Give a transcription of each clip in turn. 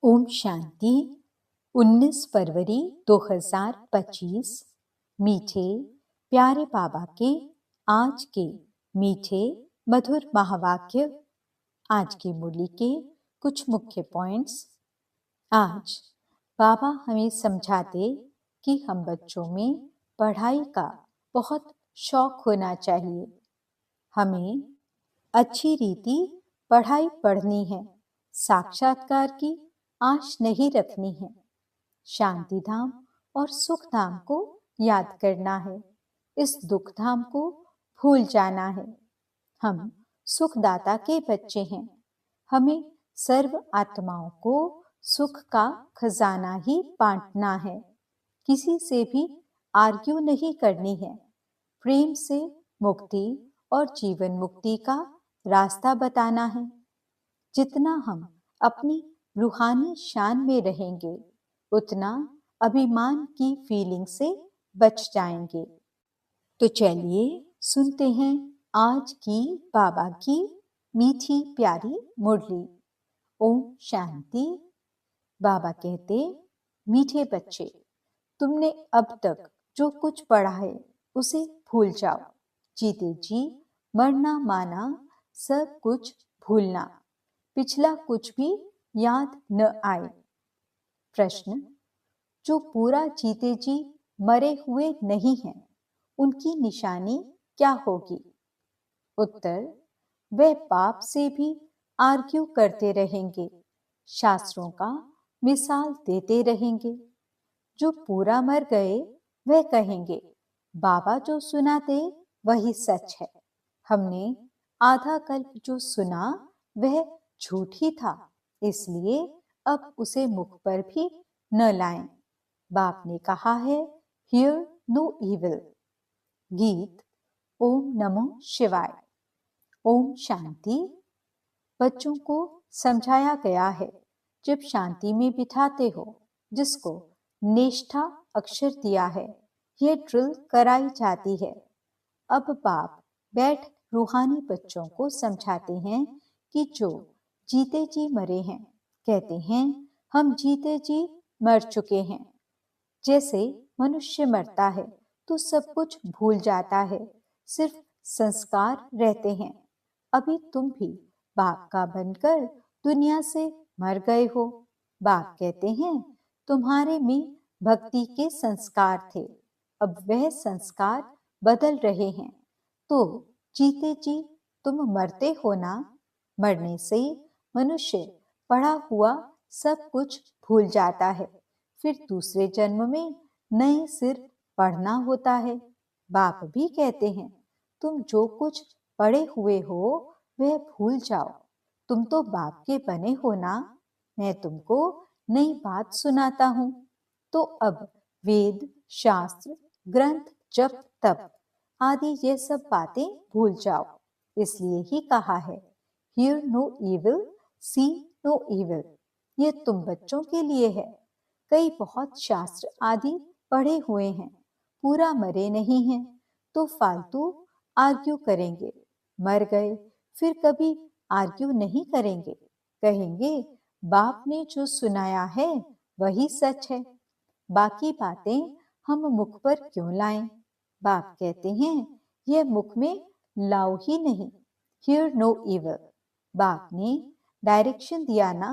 ओम शांति। 19 फरवरी 2025। मीठे प्यारे बाबा के आज के मीठे मधुर महावाक्य। आज की मुरली के कुछ मुख्य पॉइंट्स। आज बाबा हमें समझाते कि हम बच्चों में पढ़ाई का बहुत शौक होना चाहिए। हमें अच्छी रीति पढ़ाई पढ़नी है, साक्षात्कार की आश नहीं रखनी है। शांति धाम और सुख धाम को याद करना है, इस दुख धाम को भूल जाना है। हम सुखदाता के बच्चे हैं, हमें सर्व आत्माओं को सुख का खजाना ही बांटना है। किसी से भी आर्ग्यू नहीं करनी है। प्रेम से मुक्ति और जीवन मुक्ति का रास्ता बताना है। जितना हम अपनी रूहानी शान में रहेंगे, उतना अभिमान की फीलिंग से बच जाएंगे। तो चलिए सुनते हैं आज की बाबा की मीठी प्यारी मुरली। ओम शांति। बाबा कहते, मीठे बच्चे, तुमने अब तक जो कुछ पढ़ा है उसे भूल जाओ। जीते जी मरना माना सब कुछ भूलना, पिछला कुछ भी याद न आए। प्रश्न, जो पूरा जीते जी मरे हुए नहीं हैं, उनकी निशानी क्या होगी? उत्तर, वे पाप से भी आर्ग्यू करते रहेंगे, शास्त्रों का मिसाल देते रहेंगे। जो पूरा मर गए वह कहेंगे, बाबा जो सुनाते वही सच है। हमने आधा कल्प जो सुना वह झूठ ही था, इसलिए अब उसे मुख पर भी न लाएं। बाप ने कहा है, हियर नो इविल। गीत ओम नमो शिवाय। ओम शांति। बच्चों को समझाया गया है, जब शांति में बिठाते हो, जिसको निष्ठा अक्षर दिया है, यह ड्रिल कराई जाती है। अब बाप बैठ रूहानी बच्चों को समझाते हैं कि जो जीते जी मरे हैं, कहते हैं हम जीते जी मर चुके हैं। जैसे मनुष्य मरता है तो सब कुछ भूल जाता है, सिर्फ संस्कार रहते हैं। अभी तुम भी बाप का बनकर दुनिया से मर गए हो। बाप कहते हैं तुम्हारे में भक्ति के संस्कार थे, अब वह संस्कार बदल रहे हैं। तो जीते जी तुम मरते हो ना। मरने से मनुष्य पढ़ा हुआ सब कुछ भूल जाता है, फिर दूसरे जन्म में नए सिर पढ़ना होता है। बाप भी कहते हैं तुम जो कुछ पढ़े हुए हो वह भूल जाओ, तुम तो बाप के बने हो ना। मैं तुमको नई बात सुनाता हूँ। तो अब वेद, शास्त्र, ग्रंथ, जप, तप आदि ये सब बातें भूल जाओ। इसलिए ही कहा है, hear no evil, see no evil. ये तुम बच्चों के लिए है। कई बहुत शास्त्र आदि पढ़े हुए हैं, पूरा मरे नहीं हैं, तो फालतू आर्ग्यू करेंगे। मर गए फिर कभी आर्ग्यू नहीं करेंगे, कहेंगे बाप ने जो सुनाया है वही सच है, बाकी बातें हम मुख पर क्यों लाएं? बाप कहते हैं यह मुख में लाओ ही नहीं। Hear no evil. बाप ने डायरेक्शन दिया ना,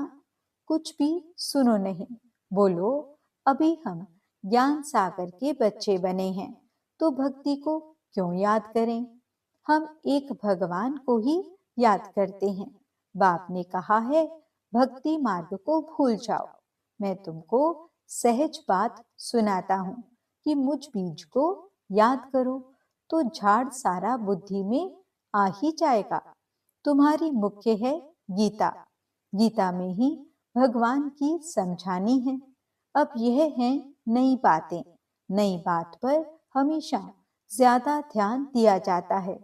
कुछ भी सुनो नहीं, बोलो अभी हम ज्ञान सागर के बच्चे बने हैं, तो भक्ति को क्यों याद करें? हम एक भगवान को ही याद करते हैं। बाप ने कहा है भक्ति मार्ग को भूल जाओ। मैं तुमको सहज बात सुनाता हूँ कि मुझ बीज को याद करो तो झाड़ सारा बुद्धि में आ ही जाएगा। तुम्हारी मुख्य है गीता, गीता में ही भगवान की समझानी है। अब यह है नई बातें, नई बात पर हमेशा ज्यादा ध्यान दिया जाता है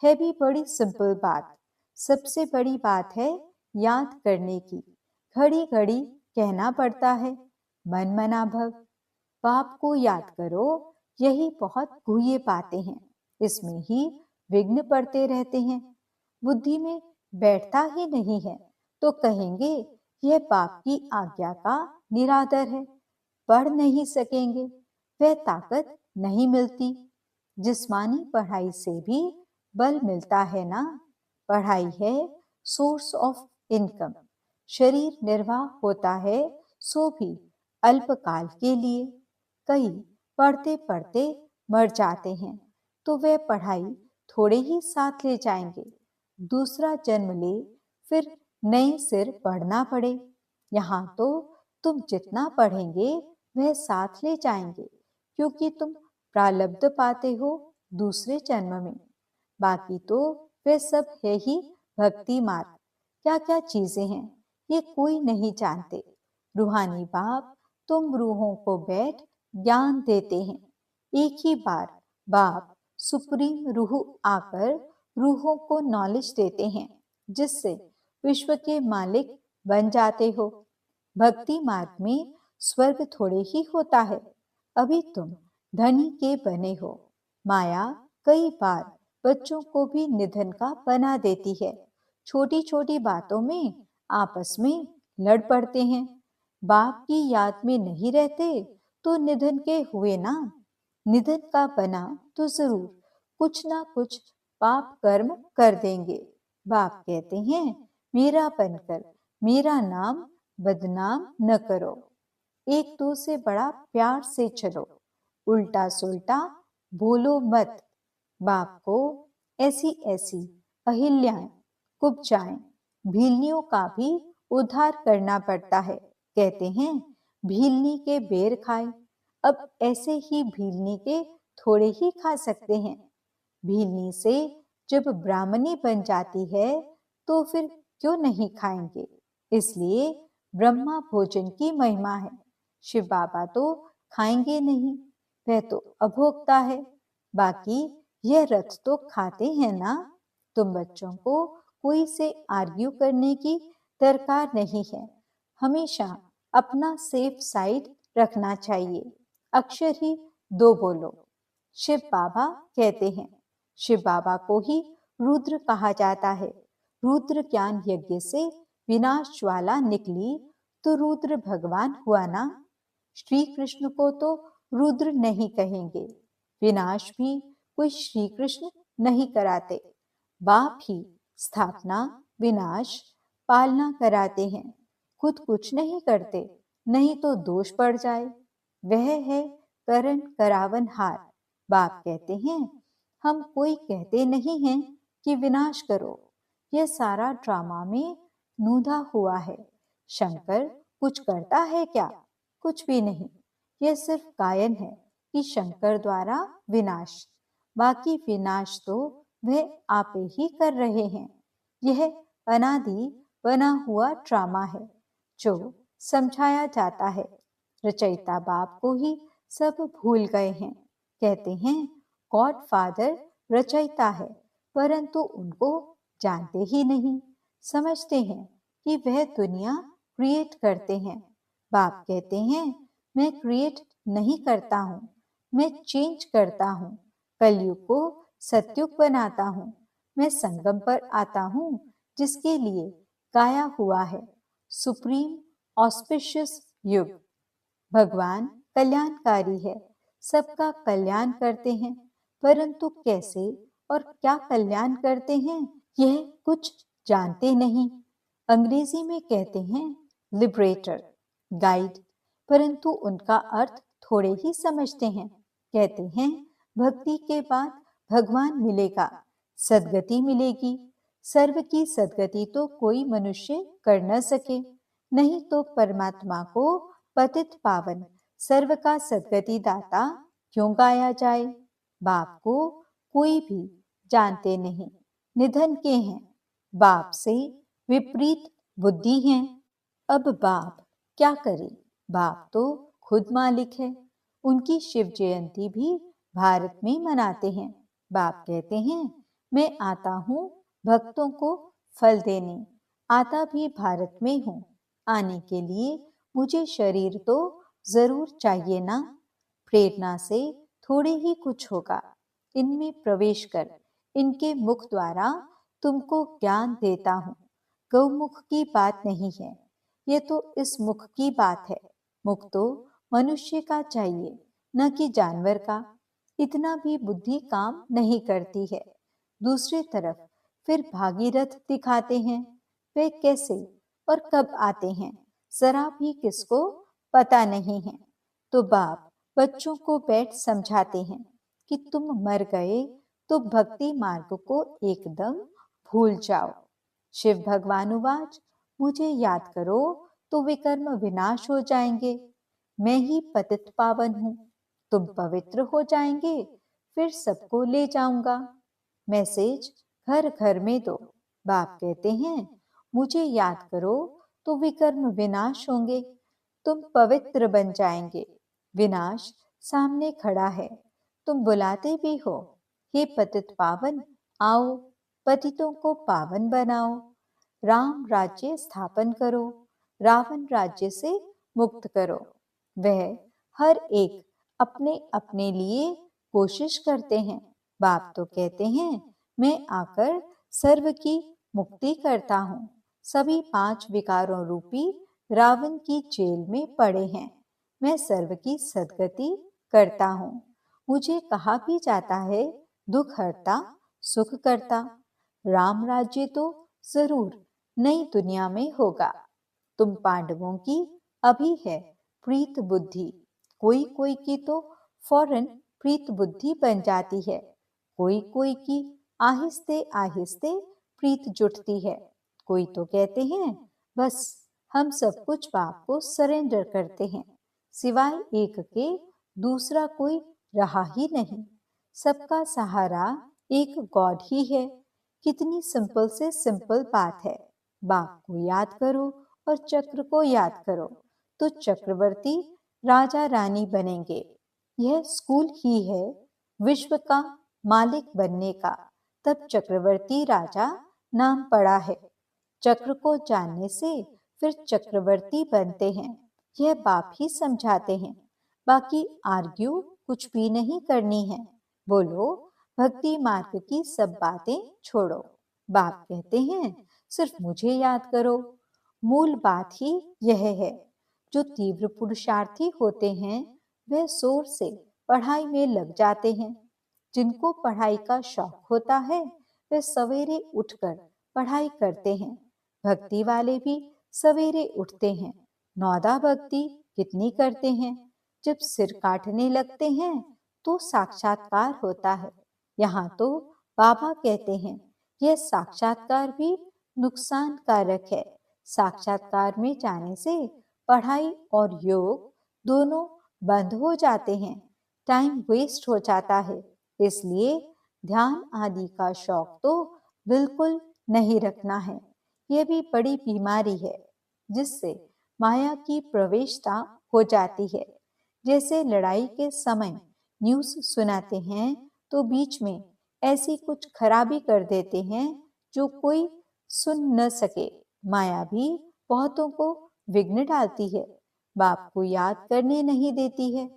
भी बड़ी सिंपल बात। सबसे बड़ी बात है याद करने की, घड़ी घड़ी कहना पड़ता है मन मना भव। बाप को याद करो, यही बहुत गुह्य बातें हैं, इसमें ही विघ्न पड़ते रहते हैं। बुद्धि में बैठता ही नहीं है तो कहेंगे यह बाप की आज्ञा का निरादर है। पढ़ नहीं सकेंगे, वह ताकत नहीं मिलती। जिस्मानी पढ़ाई से भी बल मिलता है ना। पढ़ाई है सोर्स ऑफ इनकम। शरीर निर्वाह होता है, सो भी अल्पकाल के लिए। कई पढ़ते पढ़ते मर जाते हैं, तो वे पढ़ाई थोड़े ही साथ ले जाएंगे। दूसरा जन्म ले, फिर नए सिर पढ़ना पड़े। यहाँ तो तुम जितना पढ़ेंगे वह साथ ले जाएंगे, क्योंकि तुम प्रारब्ध पाते हो दूसरे जन्म में। बाकी तो वे सब है ही भक्ति मार्ग। क्या क्या चीजें हैं ये कोई नहीं जानते। रूहानी बाप तुम रूहों को बैठ ज्ञान देते हैं। एक ही बार बाप सुप्रीम रूह आकर रूहों को नॉलेज देते हैं, जिससे विश्व के मालिक बन जाते हो। भक्ति मार्ग में स्वर्ग थोड़े ही होता है। अभी तुम धनी के बने हो। माया कई बार बच्चों को भी निधन का बना देती है। छोटी छोटी बातों में आपस में लड़ पड़ते हैं। बाप की याद में नहीं रहते तो निधन के हुए ना। निधन का बना तो जरूर कुछ ना कुछ पाप कर्म कर देंगे। बाप कहते हैं मेरा बनकर मेरा नाम बदनाम न करो। एक दो से बड़ा प्यार से चलो, उल्टा सुल्टा बोलो मत। बाप को ऐसी ऐसी अहिल्याएं, कुब्जाएं, भीलनियों का भी उद्धार करना पड़ता है। कहते हैं भीलनी के बेर खाए। अब ऐसे ही भीलनी के थोड़े ही खा सकते हैं। भीलनी से जब ब्राह्मणी बन जाती है तो फिर क्यों नहीं खाएंगे। इसलिए ब्रह्मा भोजन की महिमा है। शिव बाबा तो खाएंगे नहीं, वह तो अभोक्ता है। बाकी यह रथ तो खाते हैं ना। तुम बच्चों को कोई से आर्ग्यू करने की दरकार नहीं है। हमेशा अपना सेफ साइड रखना चाहिए। अक्षर ही दो बोलो। शिव बाबा कहते हैं। शिव बाबा को ही रुद्र कहा जाता है। रुद्र ज्ञान यज्ञ से विनाश ज्वाला निकली तो रुद्र भगवान हुआ ना। श्री कृष्ण को तो रुद्र नहीं कहेंगे। विनाश भी कोई श्री कृष्ण नहीं कराते। बाप ही स्थापना विनाश पालना कराते हैं। खुद कुछ नहीं करते, नहीं तो दोष पड़ जाए। वह है करण करावन हार। बाप कहते हैं हम कोई कहते नहीं हैं कि विनाश करो। यह सारा ड्रामा में नूधा हुआ है। शंकर कुछ करता है क्या? कुछ भी नहीं। यह सिर्फ गायन है कि शंकर द्वारा विनाश। बाकी विनाश तो वह आप ही कर रहे हैं। यह अनादि बना हुआ ड्रामा है जो समझाया जाता है। रचयिता बाप को ही सब भूल गए हैं। कहते हैं गॉड फादर रचयिता है, परंतु उनको जानते ही नहीं। समझते हैं कि वह दुनिया क्रिएट करते हैं। बाप कहते हैं मैं क्रिएट नहीं करता हूँ, मैं चेंज करता हूँ। कलयुग को सत्युग बनाता हूँ। मैं संगम पर आता हूँ, जिसके लिए गाया हुआ है सुप्रीम ऑस्पिशियस युग। भगवान कल्याणकारी है, सबका कल्याण करते हैं, परंतु कैसे और क्या कल्याण करते हैं यह कुछ जानते नहीं। अंग्रेजी में कहते हैं लिबरेटर, गाइड, परंतु उनका अर्थ थोड़े ही समझते हैं। कहते हैं भक्ति के बाद भगवान मिलेगा, सदगति मिलेगी। सर्व की सदगति तो कोई मनुष्य कर न सके, नहीं तो परमात्मा को पतित पावन सर्व का सदगति दाता क्यों गाया जाए। बाप को कोई भी जानते नहीं, निधन के हैं। बाप से विपरीत बुद्धि है। अब बाप क्या करे? बाप तो खुद मालिक है। उनकी शिव जयंती भी भारत में मनाते हैं। बाप कहते हैं मैं आता हूँ भक्तों को फल देने। आता भी भारत में हूँ। आने के लिए मुझे शरीर तो जरूर चाहिए ना। प्रेरणा से थोड़े ही कुछ होगा। इनमें प्रवेश कर इनके मुख द्वारा तुमको ज्ञान देता हूँ। गौमुख की बात नहीं है, ये तो इस मुख की बात है। मुख तो मनुष्य का चाहिए, न कि जानवर का। इतना भी बुद्धि काम नहीं करती है। दूसरी तरफ फिर भागीरथ दिखाते हैं। वे कैसे और कब आते हैं जरा भी किसको पता नहीं है। तो बाप बच्चों को बैठ समझाते हैं कि तुम मर गए तो भक्ति मार्ग को एकदम भूल जाओ। शिव भगवान उवाच, मुझे याद करो तो विकर्म विनाश हो जाएंगे। मैं ही पतित पावन हूँ, तुम पवित्र हो जाएंगे, फिर सबको ले जाऊंगा। मैसेज घर घर में दो। बाप कहते हैं, मुझे याद करो तो विकर्म विनाश होंगे, तुम पवित्र बन जाएंगे। विनाश सामने खड़ा है, तुम बुलाते भी हो, हे पतित पावन आओ, पतितों को पावन बनाओ। राम राज्य स्थापन करो, रावण राज्य से मुक्त करो। वह हर एक अपने अपने लिए कोशिश करते हैं। बाप तो कहते हैं, मैं आकर सर्व की मुक्ति करता हूँ। सभी 5 विकारों रूपी रावण की जेल में पड़े हैं। मैं सर्व की सद्गति करता हूँ। मुझे कहा भी जाता है, दुख हरता सुख करता। राम राज्य तो जरूर नई दुनिया में होगा। तुम पांडवों की अभी है प्रीत बुद्धि, कोई कोई की तो फौरन प्रीत बुद्धि बन जाती है, कोई कोई की आहिस्ते आहिस्ते प्रीत जुटती है। कोई तो कहते हैं, बस हम सब कुछ बाप को सरेंडर करते हैं, सिवाय एक के दूसरा कोई रहा ही नहीं। सबका सहारा एक गॉड ही है। कितनी सिंपल से सिंपल बात है। बाप को याद करो और चक्र को याद करो तो चक्रवर्ती राजा रानी बनेंगे। यह स्कूल ही है विश्व का मालिक बनने का। तब चक्रवर्ती राजा नाम पड़ा है। चक्र को जानने से फिर चक्रवर्ती बनते हैं। यह बाप ही समझाते हैं। बाकी आर्ग्यू कुछ भी नहीं करनी है। बोलो भक्ति मार्ग की सब बातें छोड़ो। बाप कहते हैं, सिर्फ मुझे याद करो। मूल बात ही यह है। जो तीव्र पुरुषार्थी होते हैं वे जोर से पढ़ाई में लग जाते हैं। जिनको पढ़ाई का शौक होता है वे सवेरे उठकर पढ़ाई करते हैं। भक्ति वाले भी सवेरे उठते हैं। नौदा भक्ति कितनी करते हैं। जब सिर काटने लगते हैं तो साक्षात्कार होता है। यहाँ तो बाबा कहते हैं, यह साक्षात्कार भी नुकसानकारक है। साक्षात्कार में जाने से पढ़ाई और योग दोनों बंद हो जाते हैं। टाइम वेस्ट हो जाता है। इसलिए ध्यान आदि का शौक तो बिल्कुल नहीं रखना है। यह भी बड़ी बीमारी है जिससे माया की प्रवेशता हो जाती है। जैसे लड़ाई के समय न्यूज़ सुनाते हैं तो बीच में ऐसी कुछ खराबी कर देते हैं जो कोई सुन न सके। माया भी बहुतों को विघ्न डालती है, बाप को याद करने नहीं देती है।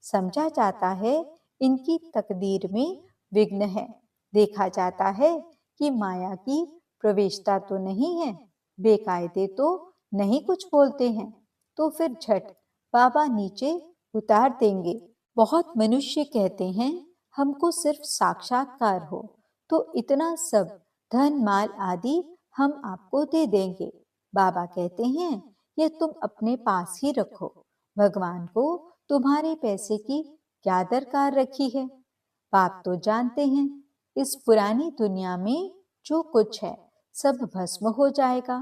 समझा जाता है इनकी तकदीर में विघ्न है। देखा जाता है कि माया की प्रवेशता तो नहीं है, बेकायदे तो नहीं कुछ बोलते हैं, तो फिर झट बाबा नीचे उतार देंगे। बहुत मनुष्य कहते हैं हमको सिर्फ साक्षात्कार हो तो इतना सब धन माल आदि हम आपको दे देंगे। बाबा कहते हैं, ये तुम अपने पास ही रखो। भगवान को तुम्हारे पैसे की क्या दरकार रखी है। बाप तो जानते हैं इस पुरानी दुनिया में जो कुछ है सब भस्म हो जाएगा।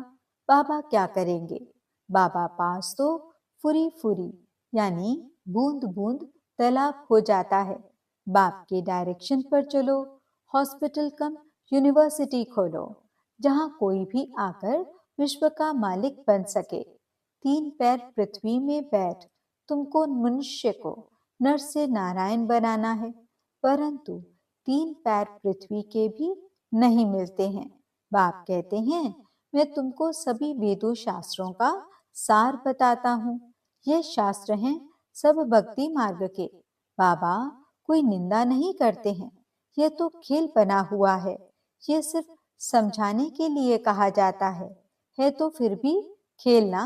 बाबा क्या करेंगे। बाबा पास तो फुरी फुरी यानी बूंद बूंद तालाब हो जाता है। बाप के डायरेक्शन पर चलो, हॉस्पिटल कम यूनिवर्सिटी खोलो, जहाँ कोई भी आकर विश्व का मालिक बन सके। 3 पैर पृथ्वी में बैठ तुमको मनुष्य को नर से नारायण बनाना है, परंतु 3 पैर पृथ्वी के भी नहीं मिलते हैं। बाप कहते हैं, मैं तुमको सभी वेदों शास्त्रों का सार बताता हूँ। ये शास्त्र हैं सब भक्ति मार्ग के। बाबा कोई निंदा नहीं करते हैं। यह तो खेल बना हुआ है। ये सिर्फ समझाने के लिए कहा जाता है तो फिर भी खेलना।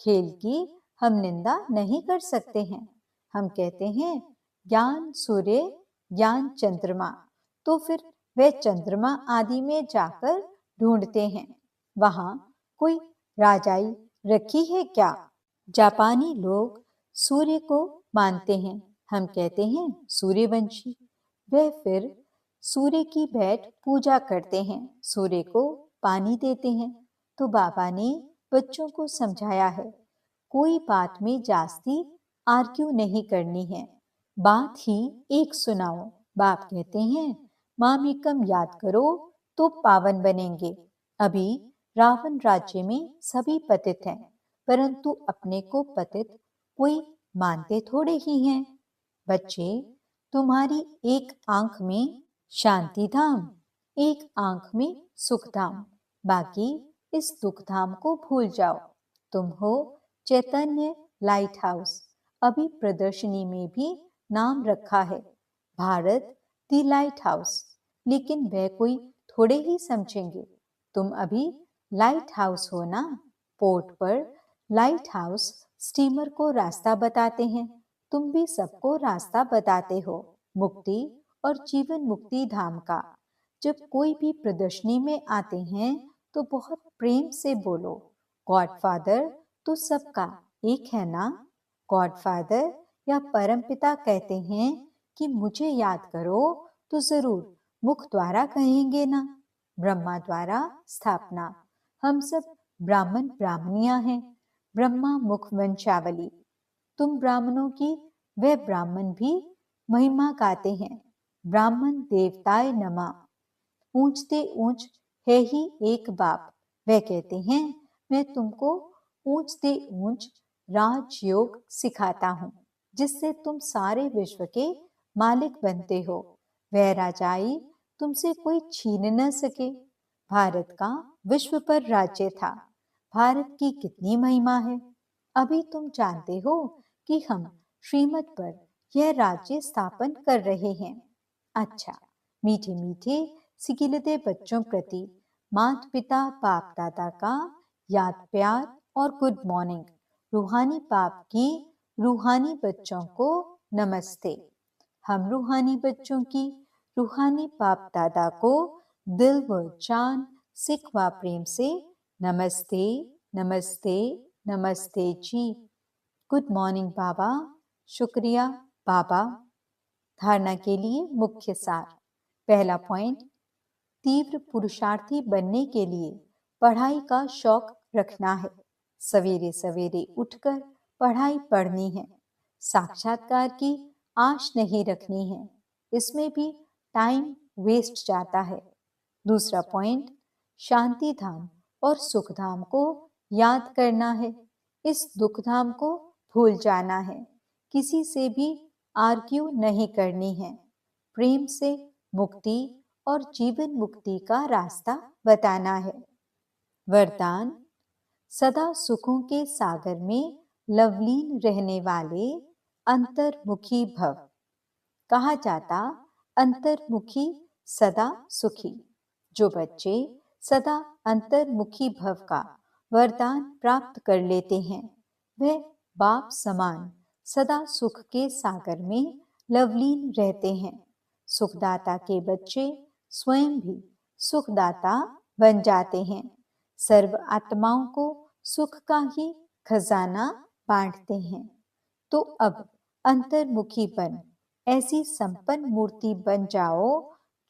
खेल की हम निंदा नहीं कर सकते हैं। हम कहते हैं ज्ञान सूर्य, ज्ञान चंद्रमा, तो फिर वे चंद्रमा आदि में जाकर ढूंढते हैं, वहां कोई राजाई रखी है क्या? जापानी लोग सूर्य को मानते हैं, हम कहते हैं सूर्यवंशी। वे फिर सूर्य की बैठ पूजा करते हैं, सूर्य को पानी देते हैं। तो बाबा ने बच्चों को समझाया है, कोई बात में जास्ती आर्ग्यू नहीं करनी है, बात ही एक सुनाओ। बाप कहते हैं मामिकम याद करो तो पावन बनेंगे। अभी रावण राज्य में सभी पतित हैं, परंतु अपने को पतित कोई मानते थोड़े ही हैं। बच्चे, तुम्हारी एक आंख में शांति धाम, एक आंख में सुख धाम, बाकी इस दुख धाम को भूल जाओ। तुम हो चैतन्य लाइट हाउस। अभी प्रदर्शनी में भी नाम रखा है, भारत दी लाइट हाउस, लेकिन वह कोई थोड़े ही समझेंगे। तुम अभी लाइट हाउस हो ना। पोर्ट पर लाइट हाउस स्टीमर को रास्ता बताते हैं, तुम भी सबको रास्ता बताते हो मुक्ति और जीवन मुक्ति धाम का। जब कोई भी प्रदर्शनी में आते हैं तो बहुत प्रेम से बोलो, गॉडफादर तो सबका एक है ना। गॉडफादर या परमपिता कहते हैं कि मुझे याद करो तो जरूर मुख द्वारा कहेंगे ना। ब्रह्मा द्वारा स्थापना, हम सब ब्राह्मण ब्राह्मणियां हैं, ब्रह्मा मुख वंशावली। तुम ब्राह्मणों की वे ब्राह्मण भी महिमा गाते हैं, ब्राह्मण देवताय नमः। ऊंचते ऊंच है ही एक बाप, वे कहते हैं मैं तुमको ऊंचते ऊंच राजयोग सिखाता हूँ, जिससे तुम सारे विश्व के मालिक बनते हो। वह राजाई तुमसे कोई छीन न सके। भारत का विश्व पर राज्य था, भारत की कितनी महिमा है। अभी तुम जानते हो कि हम श्रीमत पर यह राज्य स्थापन कर रहे हैं। अच्छा, मीठे मीठे सिकिलते बच्चों प्रति माता पिता बाप दादा का याद प्यार और गुड मॉर्निंग। रूहानी बाप की रूहानी बच्चों को नमस्ते। हम रूहानी बच्चों की रूहानी बाप दादा को दिल व जान सिख व प्रेम से नमस्ते नमस्ते नमस्ते जी। गुड मॉर्निंग बाबा। शुक्रिया बाबा। धारणा के लिए मुख्य सार। पहला पॉइंट, तीव्र पुरुषार्थी बनने के लिए पढ़ाई का शौक रखना है। सवेरे सवेरे उठकर पढ़ाई पढ़नी है, साक्षात्कार की आश नहीं रखनी है, इसमें भी टाइम वेस्ट जाता है। दूसरा पॉइंट, शांति धाम और सुख धाम को याद करना है, इस दुख धाम को भूल जाना है, किसी से भी आर्ग्यू नहीं करनी है, प्रेम से मुक्ति और जीवन मुक्ति का रास्ता बताना है। वरदान, सदा सुखों के सागर में लवलीन रहने वाले अंतर्मुखी भव। कहा जाता अंतर्मुखी सदा सुखी। जो बच्चे सदा अंतर्मुखी भव का वरदान प्राप्त कर लेते हैं, वे बाप समान सदा सुख के सागर में लवलीन रहते हैं। सुखदाता के बच्चे स्वयं भी सुखदाता बन जाते हैं, सर्व आत्माओं को सुख का ही खजाना बांटते हैं। तो अब अंतर्मुखी बन ऐसी संपन्न मूर्ति बन जाओ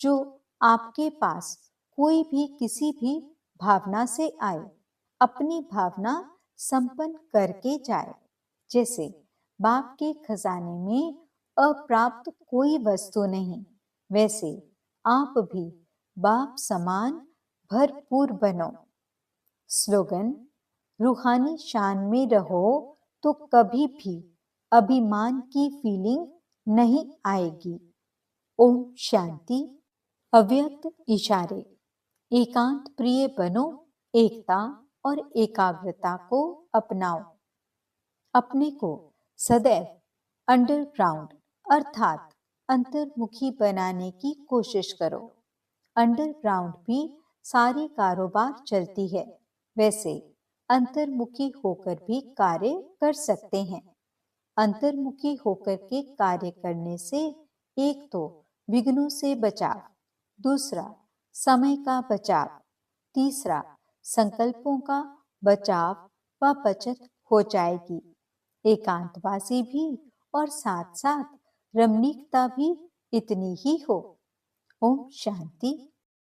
जो आपके पास कोई भी किसी भी भावना से आए, अपनी भावना संपन्न करके जाए। जैसे बाप के खजाने में अप्राप्त कोई वस्तु नहीं, वैसे आप भी बाप समान भरपूर बनो। स्लोगन, रूहानी शान में रहो तो कभी भी अभिमान की फीलिंग नहीं आएगी। ओम शांति। अव्यक्त इशारे। एकांत प्रिय बनो, एकता और एकाग्रता को अपनाओ। अपने को सदैव अंडरग्राउंड अर्थात अंतर्मुखी बनाने की कोशिश करो। अंडरग्राउंड भी सारी कारोबार चलती है, वैसे अंतर्मुखी होकर भी कार्य कर सकते हैं। अंतर्मुखी होकर के कार्य करने से एक तो विघ्नों से बचाव, दूसरा समय का बचाव, तीसरा संकल्पों का बचाव व बचत हो जाएगी। एकांतवासी भी और साथ साथ रमणीकता भी इतनी ही हो। ओम शांति।